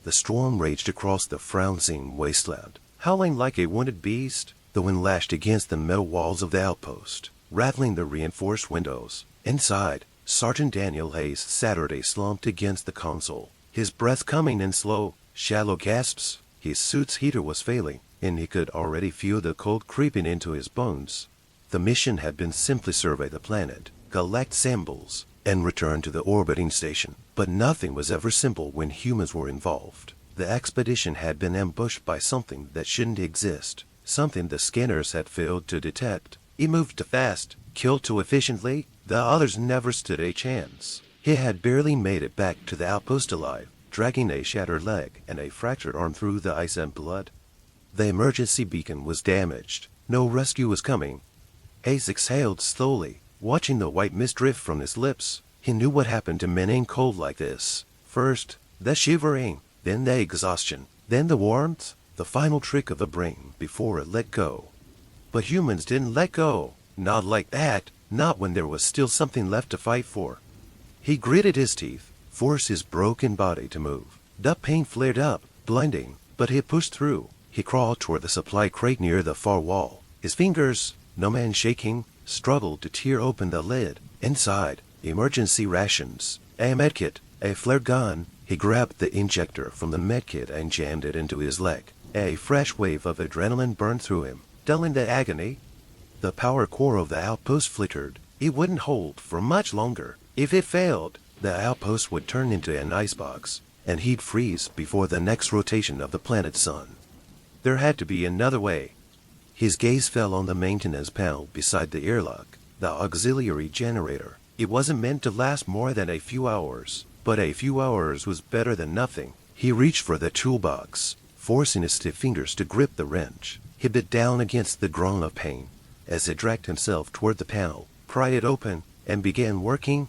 The storm raged across the frowning wasteland, howling like a wounded beast. The wind lashed against the metal walls of the outpost, rattling the reinforced windows. Inside, Sergeant Daniel Hayes Saturday slumped against the console, his breath coming in slow, shallow gasps. His suit's heater was failing, and he could already feel the cold creeping into his bones. The mission had been simply survey the planet, collect samples, and return to the orbiting station. But nothing was ever simple when humans were involved. The expedition had been ambushed by something that shouldn't exist, something the scanners had failed to detect. It moved too fast, killed too efficiently. The others never stood a chance. He had barely made it back to the outpost alive, dragging a shattered leg and a fractured arm through the ice and blood. The emergency beacon was damaged. No rescue was coming. Hayes exhaled slowly, watching the white mist drift from his lips. He knew what happened to men in cold like this. First, the shivering, then the exhaustion, then the warmth, the final trick of the brain before it let go. But humans didn't let go. Not like that. Not when there was still something left to fight for. He gritted his teeth, forced his broken body to move. The pain flared up, blinding, but he pushed through. He crawled toward the supply crate near the far wall. His fingers, numb and shaking, struggled to tear open the lid. Inside, emergency rations, a medkit, a flare gun. He grabbed the injector from the medkit and jammed it into his leg. A fresh wave of adrenaline burned through him, dulling the agony. The power core of the outpost flickered. It wouldn't hold for much longer. If it failed, the outpost would turn into an icebox, and he'd freeze before the next rotation of the planet's sun. There had to be another way. His gaze fell on the maintenance panel beside the airlock, the auxiliary generator. It wasn't meant to last more than a few hours, but a few hours was better than nothing. He reached for the toolbox, forcing his stiff fingers to grip the wrench. He bit down against the groan of pain as he dragged himself toward the panel, pried it open, and began working.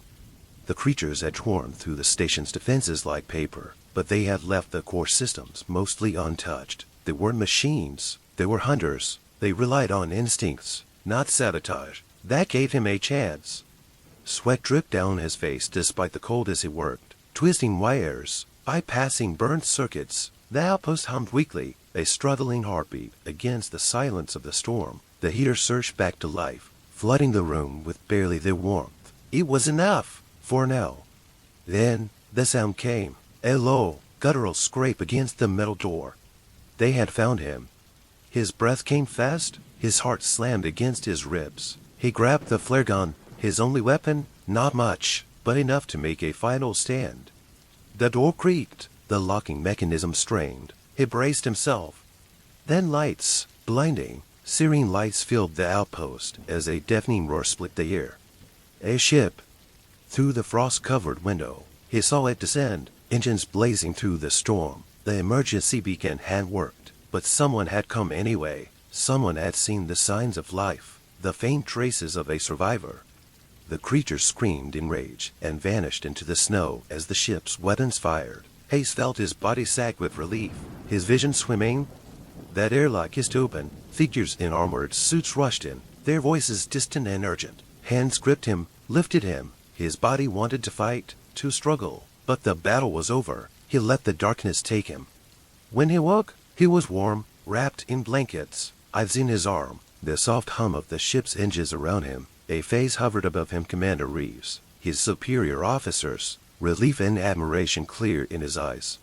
The creatures had torn through the station's defenses like paper, but they had left the core systems mostly untouched. They weren't machines. They were hunters. They relied on instincts, not sabotage. That gave him a chance. Sweat dripped down his face despite the cold as he worked, twisting wires, bypassing burned circuits. The outpost hummed weakly, a struggling heartbeat against the silence of the storm. The heater surged back to life, flooding the room with barely the warmth. It was enough, for now. Then, the sound came, a low, guttural scrape against the metal door. They had found him. His breath came fast, his heart slammed against his ribs. He grabbed the flare gun, his only weapon, not much, but enough to make a final stand. The door creaked, the locking mechanism strained. He braced himself. Then lights, blinding, searing lights filled the outpost as a deafening roar split the air. A ship. Through the frost-covered window, he saw it descend, engines blazing through the storm. The emergency beacon had worked, but someone had come anyway. Someone had seen the signs of life, the faint traces of a survivor. The creatures screamed in rage and vanished into the snow as the ship's weapons fired. Hayes felt his body sag with relief, his vision swimming. That airlock hissed open. Figures in armored suits rushed in, their voices distant and urgent. Hands gripped him, lifted him. His body wanted to fight, to struggle, but the battle was over. He let the darkness take him. When he woke, he was warm, wrapped in blankets. Eyes in his arm, the soft hum of the ship's engines around him. A face hovered above him, Commander Reeves. His superior officers, relief and admiration clear in his eyes.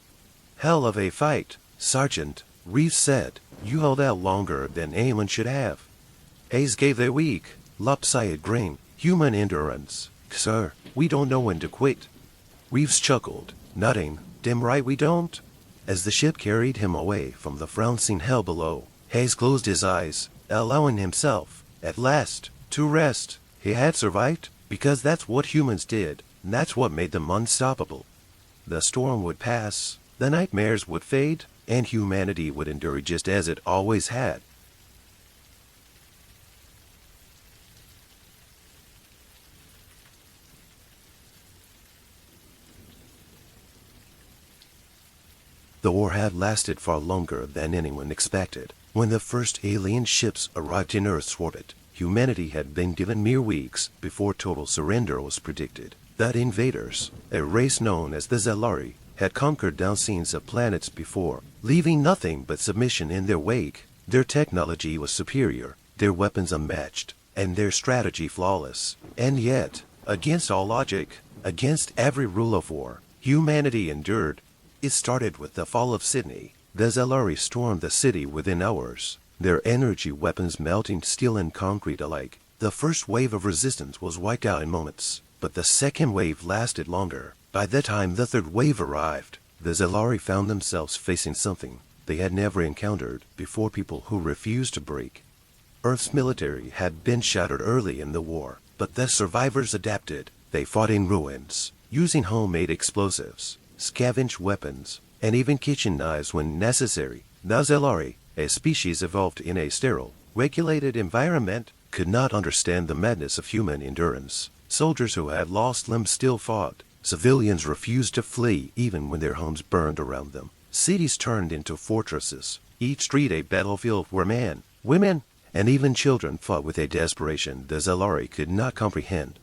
Hell of a fight, Sergeant, Reeves said. You held out longer than anyone should have. Hayes gave a weak, lopsided grin. Human endurance. Sir, we don't know when to quit. Reeves chuckled, nodding. Damn right we don't. As the ship carried him away from the frowning hell below, Hayes closed his eyes, allowing himself, at last, to rest. He had survived, because that's what humans did, and that's what made them unstoppable. The storm would pass, the nightmares would fade, and humanity would endure just as it always had. The war had lasted far longer than anyone expected. When the first alien ships arrived in Earth's orbit, humanity had been given mere weeks before total surrender was predicted. The invaders, a race known as the Zalari, had conquered dozens of planets before, leaving nothing but submission in their wake. Their technology was superior, their weapons unmatched, and their strategy flawless. And yet, against all logic, against every rule of war, humanity endured. It started with the fall of Sydney. The Zellari stormed the city within hours, their energy weapons melting steel and concrete alike. The first wave of resistance was wiped out in moments, but the second wave lasted longer. By the time the third wave arrived, the Zellari found themselves facing something they had never encountered before: people who refused to break. Earth's military had been shattered early in the war, but the survivors adapted. They fought in ruins, using homemade explosives, scavenged weapons, and even kitchen knives when necessary. The Zellari, a species evolved in a sterile, regulated environment, could not understand the madness of human endurance. Soldiers who had lost limbs still fought. Civilians refused to flee even when their homes burned around them. Cities turned into fortresses, each street a battlefield where men, women, and even children fought with a desperation the Zellari could not comprehend.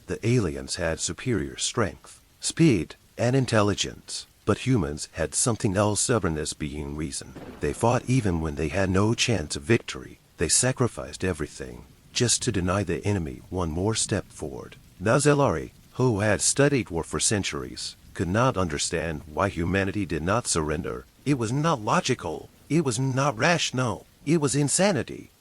The aliens had superior strength, speed, and intelligence, but humans had something else: stubbornness being reason. They fought even when they had no chance of victory. They sacrificed everything just to deny the enemy one more step forward. The Zellari, who had studied war for centuries, could not understand why humanity did not surrender. It was not logical. It was not rational. It was insanity.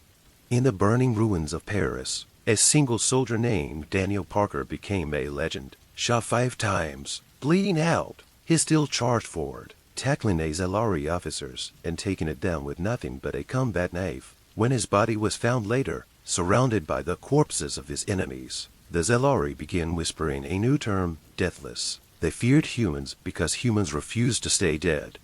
In the burning ruins of Paris, a single soldier named Daniel Parker became a legend. Shot 5 times, bleeding out, he still charged forward, tackling a Zellari officers and taking it down with nothing but a combat knife. When his body was found later, surrounded by the corpses of his enemies, the Zellari began whispering a new term: deathless. They feared humans because humans refused to stay dead.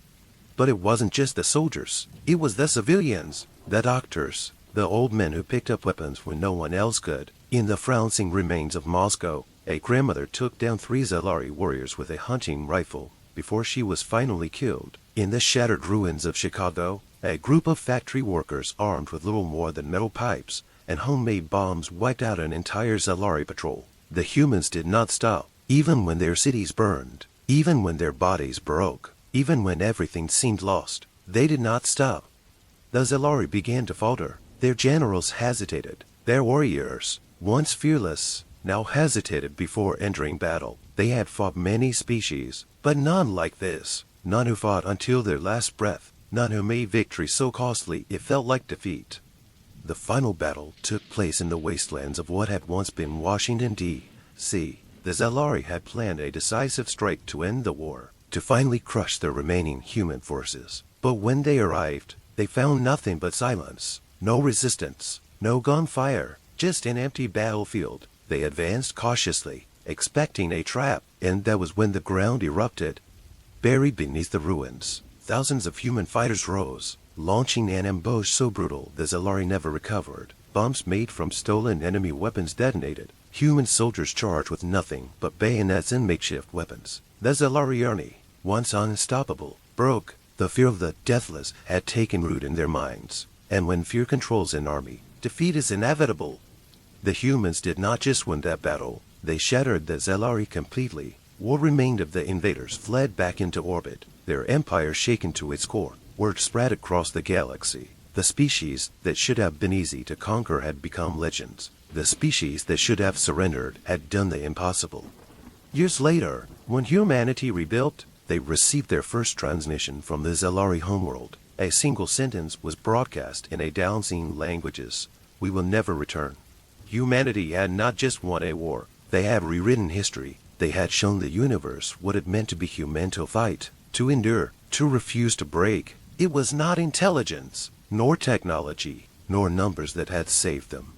But it wasn't just the soldiers. It was the civilians, the doctors, the old men who picked up weapons when no one else could. In the frowning remains of Moscow, a grandmother took down 3 Zellari warriors with a hunting rifle before she was finally killed. In the shattered ruins of Chicago, a group of factory workers armed with little more than metal pipes and homemade bombs wiped out an entire Zellari patrol. The humans did not stop, even when their cities burned, even when their bodies broke, even when everything seemed lost. They did not stop. The Zellari began to falter. Their generals hesitated. Their warriors, once fearless, now hesitated before entering battle. They had fought many species, but none like this. None who fought until their last breath. None who made victory so costly it felt like defeat. The final battle took place in the wastelands of what had once been Washington, D.C. The Zellari had planned a decisive strike to end the war, to finally crush the remaining human forces. But when they arrived, they found nothing but silence. No resistance, no gunfire, just an empty battlefield. They advanced cautiously, expecting a trap, and that was when the ground erupted. Buried beneath the ruins, thousands of human fighters rose, launching an ambush so brutal the Zellari never recovered. Bombs made from stolen enemy weapons detonated. Human soldiers charged with nothing but bayonets and makeshift weapons. The Zellari army, once unstoppable, broke. The fear of the deathless had taken root in their minds. And when fear controls an army, defeat is inevitable. The humans did not just win that battle. They shattered the Zellari completely. What remained of the invaders fled back into orbit, their empire shaken to its core. Word spread across the galaxy. The species that should have been easy to conquer had become legends. The species that should have surrendered had done the impossible. Years later, when humanity rebuilt, they received their first transmission from the Zellari homeworld. A single sentence was broadcast in a dozen languages: "We will never return." Humanity had not just won a war. They had rewritten history. They had shown the universe what it meant to be human: to fight, to endure, to refuse to break. It was not intelligence, nor technology, nor numbers that had saved them.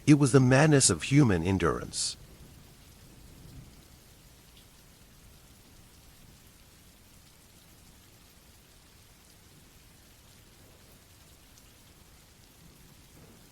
It was the madness of human endurance.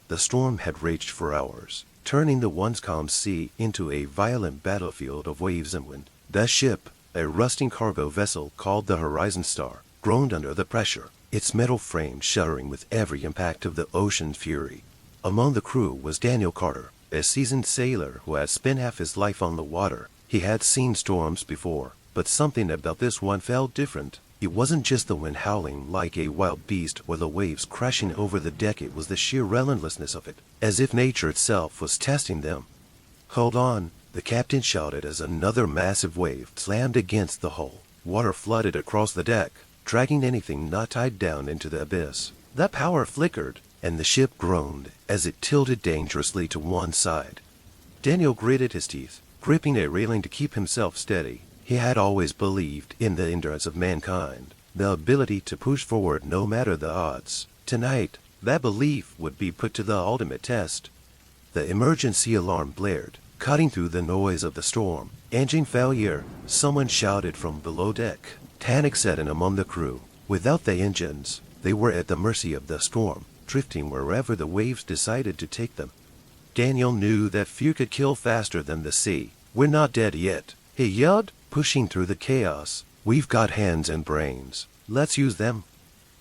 The storm had raged for hours, turning the once calm sea into a violent battlefield of waves and wind. The ship, a rusting cargo vessel called the Horizon Star, groaned under the pressure, its metal frame shuddering with every impact of the ocean's fury. Among the crew was Daniel Carter, a seasoned sailor who had spent half his life on the water. He had seen storms before, But something about this one felt different. It wasn't just the wind howling like a wild beast or the waves crashing over the deck. It was the sheer relentlessness of it, as if nature itself was testing them. "Hold on," the captain shouted as another massive wave slammed against the hull. Water flooded across the deck, dragging anything not tied down into the abyss. The power flickered, and the ship groaned as it tilted dangerously to one side. Daniel gritted his teeth, gripping a railing to keep himself steady. He had always believed in the endurance of mankind, the ability to push forward no matter the odds. Tonight, that belief would be put to the ultimate test. The emergency alarm blared, cutting through the noise of the storm. "Engine failure," someone shouted from below deck. Panic set in among the crew. Without the engines, they were at the mercy of the storm, drifting wherever the waves decided to take them. Daniel knew that fear could kill faster than the sea. "We're not dead yet," he yelled, pushing through the chaos. "We've got hands and brains. Let's use them."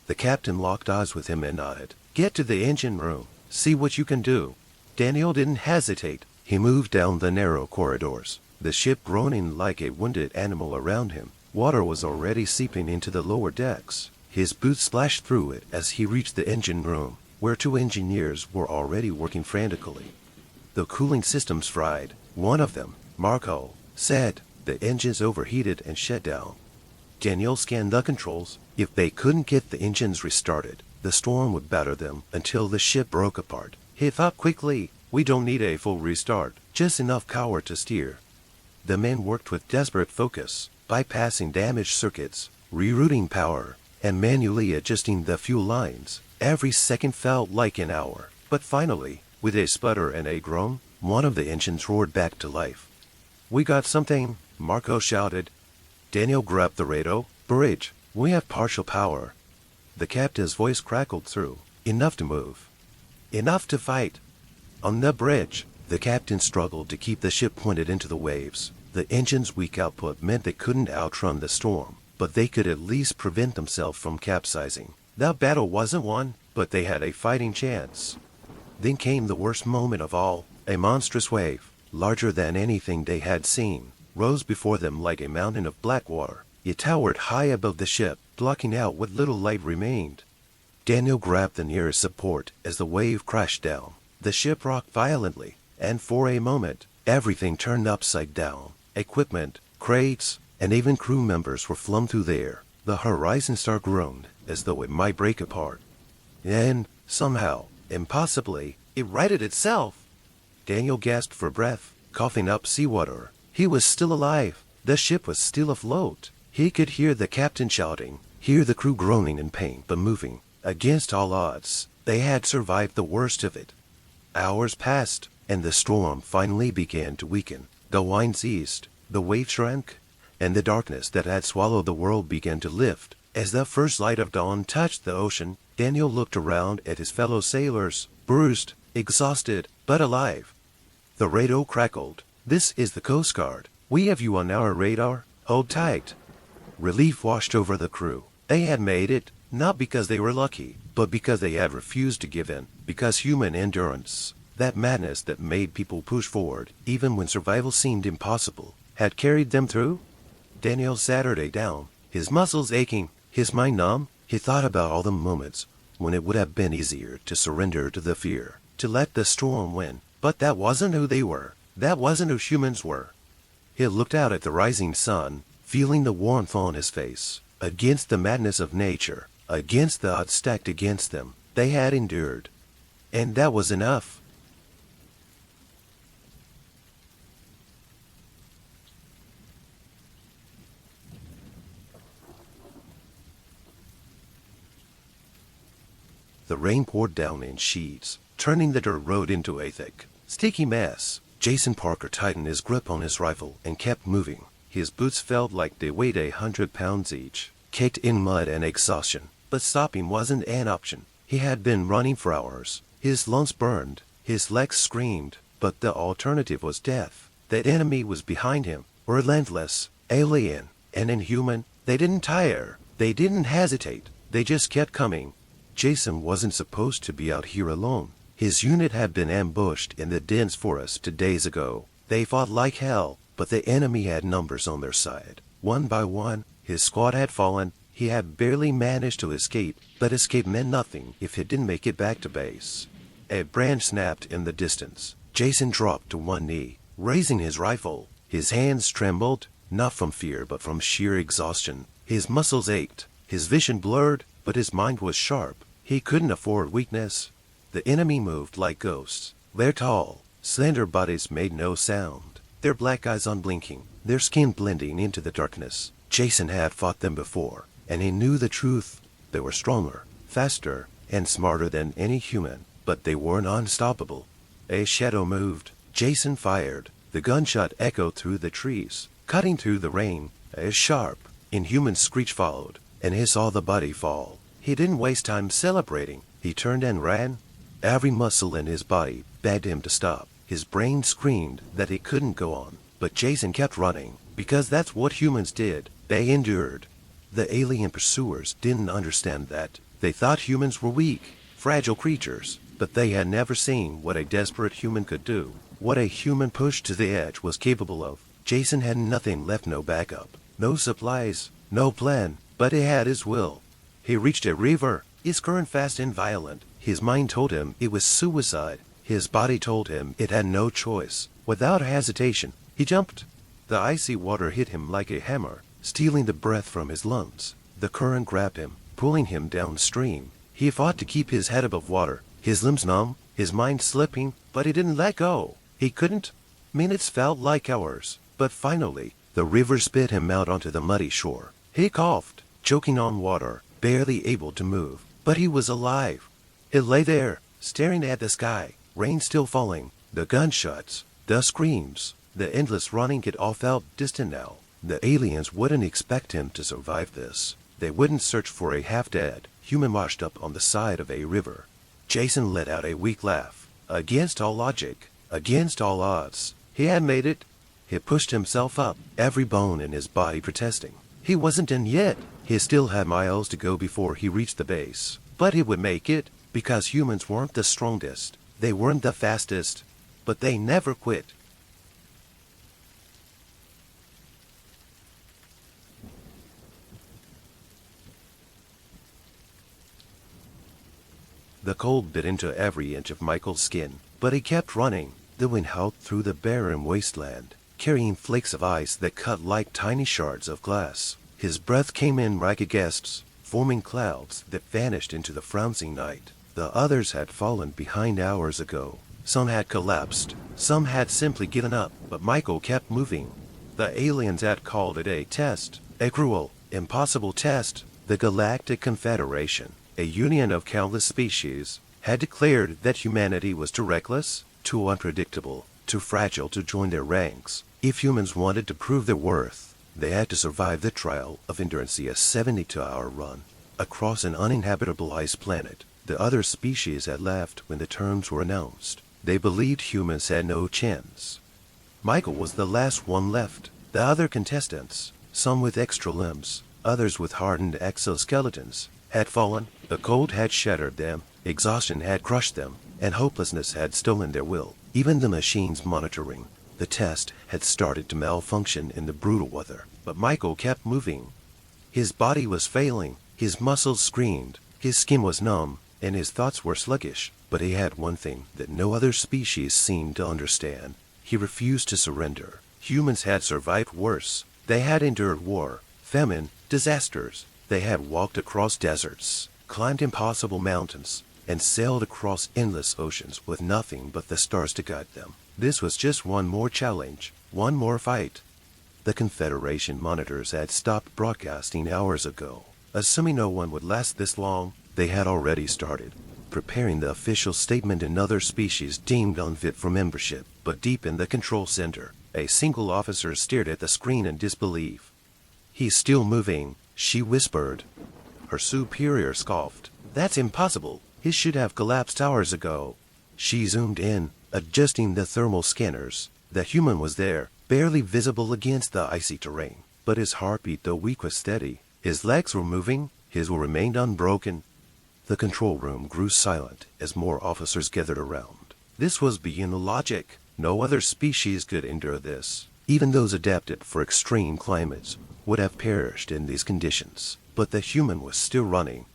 The captain locked eyes with him and nodded. "Get to the engine room. See what you can do." Daniel didn't hesitate. He moved down the narrow corridors, the ship groaning like a wounded animal around him. Water was already seeping into the lower decks. His boots splashed through it as he reached the engine room, where two engineers were already working frantically. The cooling systems fried. One of them, Marco, said the engines overheated and shut down. Daniel scanned the controls. If they couldn't get the engines restarted, the storm would batter them until the ship broke apart. He thought quickly, "We don't need a full restart, just enough power to steer." The men worked with desperate focus, bypassing damaged circuits, rerouting power, and manually adjusting the fuel lines. Every second felt like an hour. But finally, with a sputter and a groan, one of the engines roared back to life. "We got something," Marco shouted. Daniel grabbed the radio. "Bridge, we have partial power." The captain's voice crackled through. "Enough to move. Enough to fight." On the bridge, the captain struggled to keep the ship pointed into the waves. The engine's weak output meant they couldn't outrun the storm, but they could at least prevent themselves from capsizing. The battle wasn't won, but they had a fighting chance. Then came the worst moment of all. A monstrous wave, larger than anything they had seen, rose before them like a mountain of black water. It towered high above the ship, blocking out what little light remained. Daniel grabbed the nearest support as the wave crashed down. The ship rocked violently, and for a moment, everything turned upside down. Equipment, crates, and even crew members were flung through the air. The Horizon Star groaned as though it might break apart. And, somehow, impossibly, it righted itself. Daniel gasped for breath, coughing up seawater. He was still alive. The ship was still afloat. He could hear the captain shouting, hear the crew groaning in pain but moving. Against all odds, they had survived the worst of it. Hours passed, and the storm finally began to weaken. The wind ceased, the waves shrank, and the darkness that had swallowed the world began to lift. As the first light of dawn touched the ocean, Daniel looked around at his fellow sailors, bruised, exhausted, but alive. The radio crackled. "This is the Coast Guard. We have you on our radar. Hold tight." Relief washed over the crew. They had made it, not because they were lucky, but because they had refused to give in, because human endurance, that madness that made people push forward, even when survival seemed impossible, had carried them through. Daniel Saturday down, his muscles aching, his mind numb. He thought about all the moments when it would have been easier to surrender to the fear, to let the storm win. But that wasn't who they were. That wasn't who humans were. He looked out at the rising sun, feeling the warmth on his face. Against the madness of nature, against the odds stacked against them, they had endured. And that was enough. The rain poured down in sheets, turning the dirt road into a thick, sticky mess. Jason Parker tightened his grip on his rifle and kept moving. His boots felt like they weighed 100 pounds each, caked in mud and exhaustion. But stopping wasn't an option. He had been running for hours. His lungs burned, his legs screamed, but the alternative was death. That enemy was behind him, relentless, alien, and inhuman. They didn't tire. They didn't hesitate. They just kept coming. Jason wasn't supposed to be out here alone. His unit had been ambushed in the dense forest 2 days ago. They fought like hell, but the enemy had numbers on their side. One by one, his squad had fallen. He had barely managed to escape, but escape meant nothing if he didn't make it back to base. A branch snapped in the distance. Jason dropped to one knee, raising his rifle. His hands trembled, not from fear but from sheer exhaustion. His muscles ached, his vision blurred, but his mind was sharp. He couldn't afford weakness. The enemy moved like ghosts. Their tall, slender bodies made no sound, their black eyes unblinking, their skin blending into the darkness. Jason had fought them before, and he knew the truth. They were stronger, faster, and smarter than any human, but they weren't unstoppable. A shadow moved. Jason fired. The gunshot echoed through the trees, cutting through the rain. A sharp, inhuman screech followed, and he saw the body fall. He didn't waste time celebrating. He turned and ran. Every muscle in his body begged him to stop. His brain screamed that he couldn't go on. But Jason kept running, because that's what humans did. They endured. The alien pursuers didn't understand that. They thought humans were weak, fragile creatures, but they had never seen what a desperate human could do, what a human pushed to the edge was capable of. Jason had nothing left, no backup, no supplies, no plan, but he had his will. He reached a river, his current fast and violent. His mind told him it was suicide. His body told him it had no choice. Without hesitation, he jumped. The icy water hit him like a hammer, stealing the breath from his lungs. The current grabbed him, pulling him downstream. He fought to keep his head above water, his limbs numb, his mind slipping, but he didn't let go. He couldn't. Minutes felt like hours, but finally, the river spit him out onto the muddy shore. He coughed, choking on water, barely able to move, but he was alive. He lay there, staring at the sky, rain still falling, the gunshots, the screams, the endless running. It all felt distant now. The aliens wouldn't expect him to survive this. They wouldn't search for a half-dead human washed up on the side of a river. Jason let out a weak laugh. Against all logic, against all odds, he had made it. He pushed himself up, every bone in his body protesting. He wasn't in yet. He still had miles to go before he reached the base. But he would make it, because humans weren't the strongest. They weren't the fastest. But they never quit. The cold bit into every inch of Michael's skin, but he kept running. The wind howled through the barren wasteland, carrying flakes of ice that cut like tiny shards of glass. His breath came in ragged gasps, forming clouds that vanished into the frowning night. The others had fallen behind hours ago. Some had collapsed, some had simply given up, but Michael kept moving. The aliens had called it a test, a cruel, impossible test. The Galactic Confederation, a union of countless species, had declared that humanity was too reckless, too unpredictable, too fragile to join their ranks. If humans wanted to prove their worth, they had to survive the trial of endurance, a 72-hour run across an uninhabitable ice planet. The other species had left when the terms were announced. They believed humans had no chance. Michael was the last one left. The other contestants, some with extra limbs, others with hardened exoskeletons, had fallen. The cold had shattered them, exhaustion had crushed them, and hopelessness had stolen their will. Even the machines monitoring the test had started to malfunction in the brutal weather. But Michael kept moving. His body was failing, his muscles screamed, his skin was numb, and his thoughts were sluggish. But he had one thing that no other species seemed to understand. He refused to surrender. Humans had survived worse. They had endured war, famine, disasters. They had walked across deserts, climbed impossible mountains, and sailed across endless oceans with nothing but the stars to guide them. This was just one more challenge, one more fight. The Confederation monitors had stopped broadcasting hours ago. Assuming no one would last this long, they had already started preparing the official statement another species deemed unfit for membership. But deep in the control center, a single officer stared at the screen in disbelief. "He's still moving," she whispered. Her superior scoffed. "That's impossible. He should have collapsed hours ago." She zoomed in, adjusting the thermal scanners. The human was there, barely visible against the icy terrain. But his heartbeat, though weak, was steady. His legs were moving, his will remained unbroken. The control room grew silent as more officers gathered around. This was beyond logic. No other species could endure this. Even those adapted for extreme climates would have perished in these conditions, but the human was still running.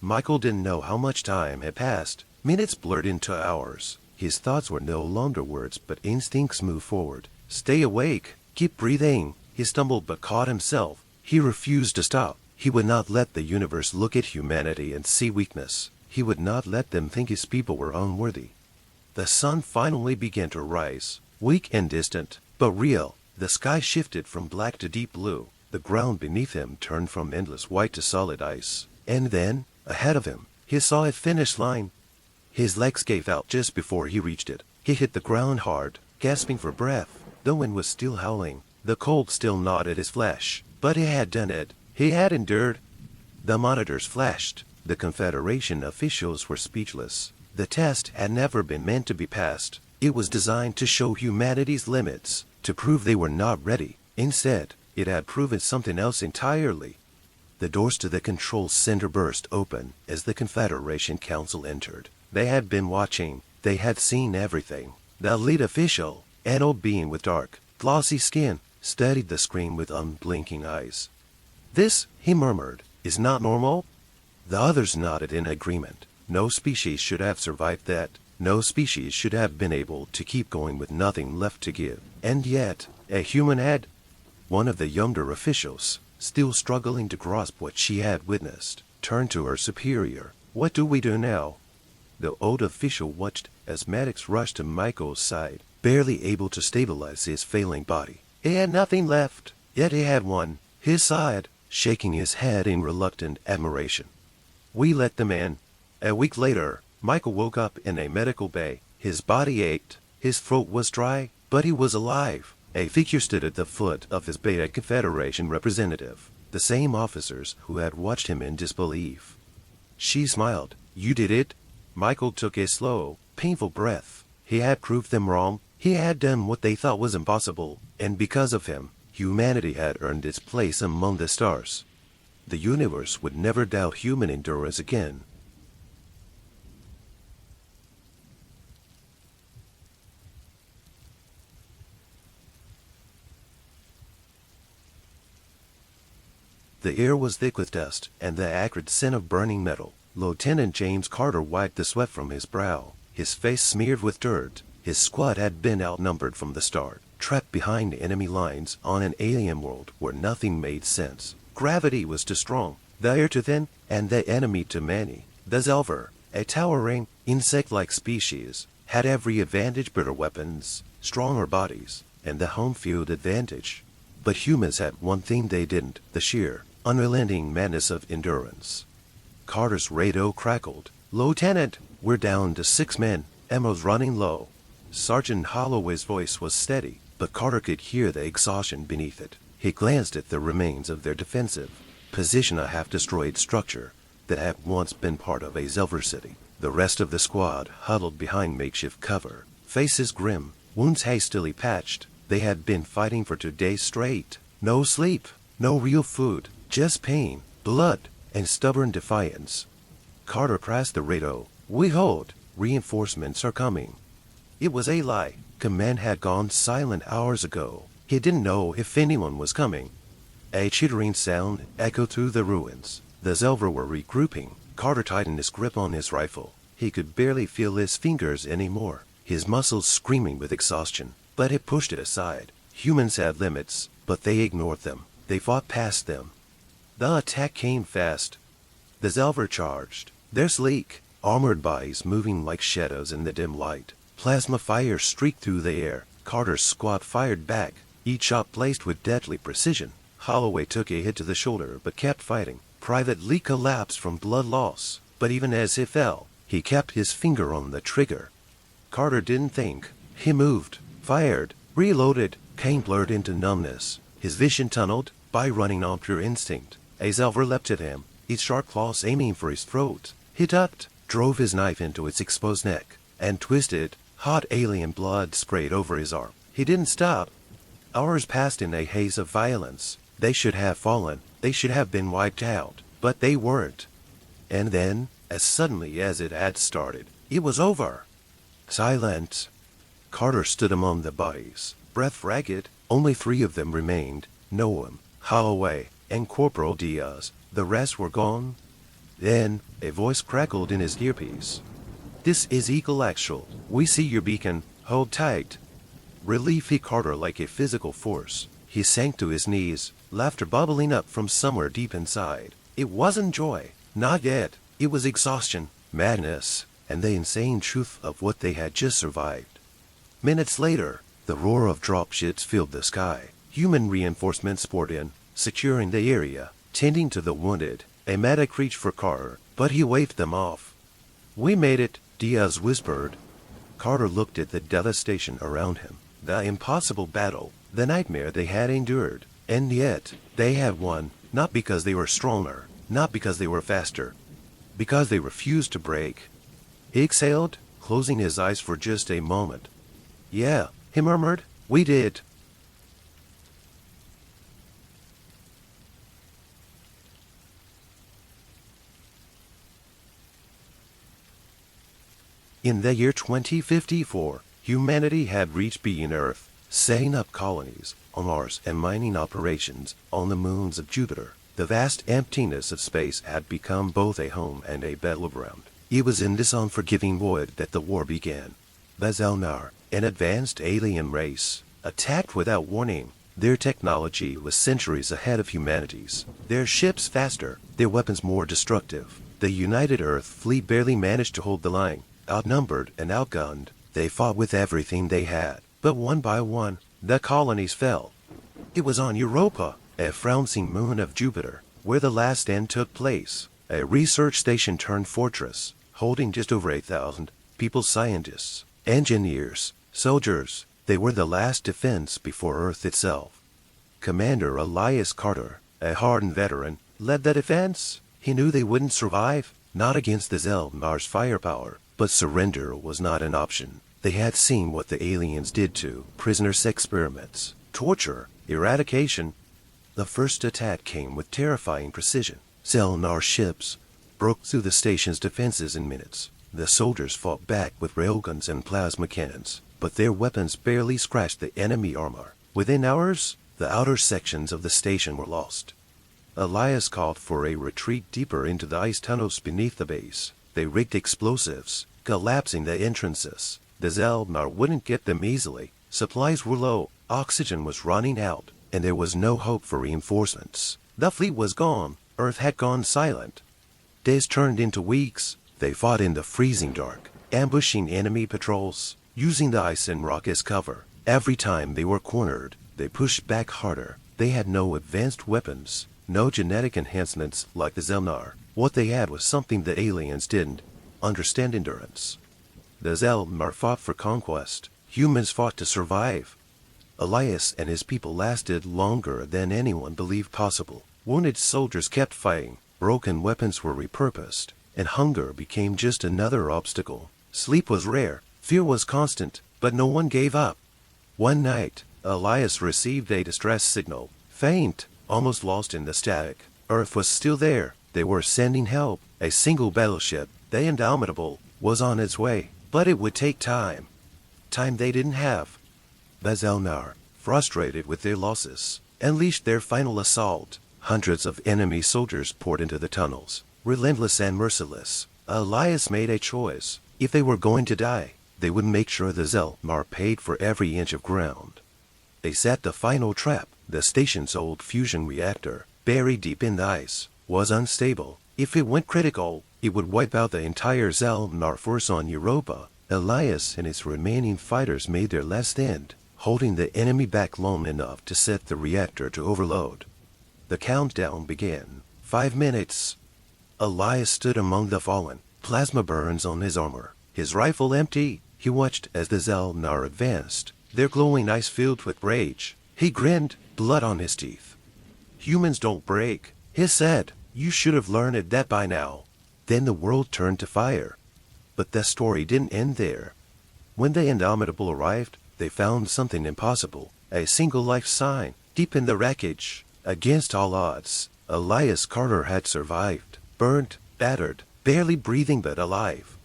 Michael didn't know how much time had passed. Minutes blurred into hours. His thoughts were no longer words, but instincts moved forward. Stay awake. Keep breathing. He stumbled but caught himself. He refused to stop. He would not let the universe look at humanity and see weakness. He would not let them think his people were unworthy. The sun finally began to rise, weak and distant, but real. The sky shifted from black to deep blue. The ground beneath him turned from endless white to solid ice. And then, ahead of him, he saw a finish line. His legs gave out just before he reached it. He hit the ground hard, gasping for breath. The wind was still howling. The cold still gnawed at his flesh. But he had done it. He had endured. The monitors flashed. The Confederation officials were speechless. The test had never been meant to be passed. It was designed to show humanity's limits, to prove they were not ready. Instead, it had proven something else entirely. The doors to the control center burst open as the Confederation Council entered. They had been watching. They had seen everything. The lead official, an old being with dark, glossy skin, studied the screen with unblinking eyes. "This," he murmured, "is not normal." The others nodded in agreement. No species should have survived that. No species should have been able to keep going with nothing left to give. And yet, a human had. One of the younger officials, still struggling to grasp what she had witnessed, turned to her superior. "What do we do now?" The old official watched as medics rushed to Michael's side, barely able to stabilize his failing body. He had nothing left, yet he had one. He sighed, shaking his head in reluctant admiration. "We let them in." A week later, Michael woke up in a medical bay. His body ached. His throat was dry, but he was alive. A figure stood at the foot of his Beta Confederation representative, the same officers who had watched him in disbelief. She smiled. "You did it." Michael took a slow, painful breath. He had proved them wrong. He had done what they thought was impossible, and because of him, humanity had earned its place among the stars. The universe would never doubt human endurance again. The air was thick with dust and the acrid scent of burning metal. Lieutenant James Carter wiped the sweat from his brow, his face smeared with dirt. His squad had been outnumbered from the start, trapped behind enemy lines on an alien world where nothing made sense. Gravity was too strong, the air too thin, and the enemy too many. The Zelver, a towering, insect-like species, had every advantage: better weapons, stronger bodies, and the home field advantage. But humans had one thing they didn't: the sheer, unrelenting madness of endurance. Carter's radio crackled. "Lieutenant, we're down to 6 men. Ammo's running low." Sergeant Holloway's voice was steady, but Carter could hear the exhaustion beneath it. He glanced at the remains of their defensive position, a half-destroyed structure that had once been part of a Zelver city. The rest of the squad huddled behind makeshift cover, faces grim, wounds hastily patched. They had been fighting for 2 days straight. No sleep, no real food, just pain, blood, and stubborn defiance. Carter pressed the radio. "We hold. Reinforcements are coming." It was a lie. Command had gone silent hours ago. He didn't know if anyone was coming. A chittering sound echoed through the ruins. The Zelver were regrouping. Carter tightened his grip on his rifle. He could barely feel his fingers anymore, his muscles screaming with exhaustion. But he pushed it aside. Humans had limits, but they ignored them. They fought past them. The attack came fast. The Zelver charged, their sleek, armored bodies moving like shadows in the dim light. Plasma fire streaked through the air. Carter's squad fired back, each shot placed with deadly precision. Holloway took a hit to the shoulder but kept fighting. Private Lee collapsed from blood loss, but even as he fell, he kept his finger on the trigger. Carter didn't think. He moved, fired, reloaded. Pain blurred into numbness. His vision tunneled. By running on pure instinct, a Zelver leapt at him, its sharp claws aiming for his throat. He ducked, drove his knife into its exposed neck, and twisted. Hot alien blood sprayed over his arm. He didn't stop. Hours passed in a haze of violence. They should have fallen. They should have been wiped out. But they weren't. And then, as suddenly as it had started, it was over. Silence. Carter stood among the bodies, breath ragged. Only 3 of them remained. Noam, Holloway, and Corporal Diaz. The rest were gone. Then, a voice crackled in his earpiece. "This is Eagle Actual. We see your beacon. Hold tight." Relief hit Carter like a physical force. He sank to his knees, laughter bubbling up from somewhere deep inside. It wasn't joy. Not yet. It was exhaustion, madness, and the insane truth of what they had just survived. Minutes later, the roar of dropships filled the sky. Human reinforcements poured in, securing the area, tending to the wounded. A medic reached for Carter, but he waved them off. "We made it," Diaz whispered. Carter looked at the devastation around him. The impossible battle, the nightmare they had endured. And yet, they had won, not because they were stronger, not because they were faster, because they refused to break. He exhaled, closing his eyes for just a moment. "Yeah," he murmured, "we did." In the year 2054, humanity had reached beyond Earth, setting up colonies on Mars and mining operations on the moons of Jupiter. The vast emptiness of space had become both a home and a battleground. It was in this unforgiving void that the war began. The Zelnar, an advanced alien race, attacked without warning. Their technology was centuries ahead of humanity's. Their ships faster, their weapons more destructive. The United Earth fleet barely managed to hold the line. Outnumbered and outgunned, they fought with everything they had. But one by one, the colonies fell. It was on Europa, a frowning moon of Jupiter, where the last stand took place. A research station turned fortress, holding just over 8,000 people, scientists, engineers, soldiers. They were the last defense before Earth itself. Commander Elias Carter, a hardened veteran, led the defense. He knew they wouldn't survive, not against the Zelmar's firepower. But surrender was not an option. They had seen what the aliens did to prisoners' experiments, torture, eradication. The first attack came with terrifying precision. Zelnar ships broke through the station's defenses in minutes. The soldiers fought back with railguns and plasma cannons, but their weapons barely scratched the enemy armor. Within hours, the outer sections of the station were lost. Elias called for a retreat deeper into the ice tunnels beneath the base. They rigged explosives, collapsing the entrances. The Zelmar wouldn't get them easily. Supplies were low, oxygen was running out, and there was no hope for reinforcements. The fleet was gone. Earth had gone silent. Days turned into weeks. They fought in the freezing dark, ambushing enemy patrols, using the ice and rock as cover. Every time they were cornered, they pushed back harder. They had no advanced weapons, no genetic enhancements like the Zelnar. What they had was something the aliens didn't: understand endurance. The Zelmar fought for conquest. Humans fought to survive. Elias and his people lasted longer than anyone believed possible. Wounded soldiers kept fighting. Broken weapons were repurposed, and hunger became just another obstacle. Sleep was rare. Fear was constant, but no one gave up. One night, Elias received a distress signal. Faint, almost lost in the static. Earth was still there. They were sending help. A single battleship, the Indomitable, was on its way, but it would take time. Time they didn't have. The Zelnar, frustrated with their losses, unleashed their final assault. Hundreds of enemy soldiers poured into the tunnels, relentless and merciless. Elias made a choice. If they were going to die, they would make sure the Zelmar paid for every inch of ground. They set the final trap. The station's old fusion reactor, buried deep in the ice, was unstable. If it went critical, it would wipe out the entire Zelmar force on Europa. Elias and his remaining fighters made their last stand, holding the enemy back long enough to set the reactor to overload. The countdown began. 5 minutes. Elias stood among the fallen, plasma burns on his armor, his rifle empty. He watched as the Zelmar advanced, their glowing eyes filled with rage. He grinned, blood on his teeth. "Humans don't break," he said. "You should have learned that by now." Then the world turned to fire. But the story didn't end there. When the Indomitable arrived, they found something impossible. A single life sign, deep in the wreckage. Against all odds, Elias Carter had survived. Burnt, battered, barely breathing but alive.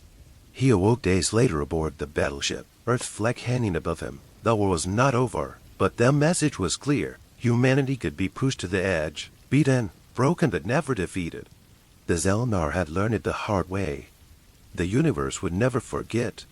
He awoke days later aboard the battleship, Earth flag hanging above him. The war was not over, but the message was clear. Humanity could be pushed to the edge, beaten, broken but never defeated. The Zelnar had learned it the hard way. The universe would never forget.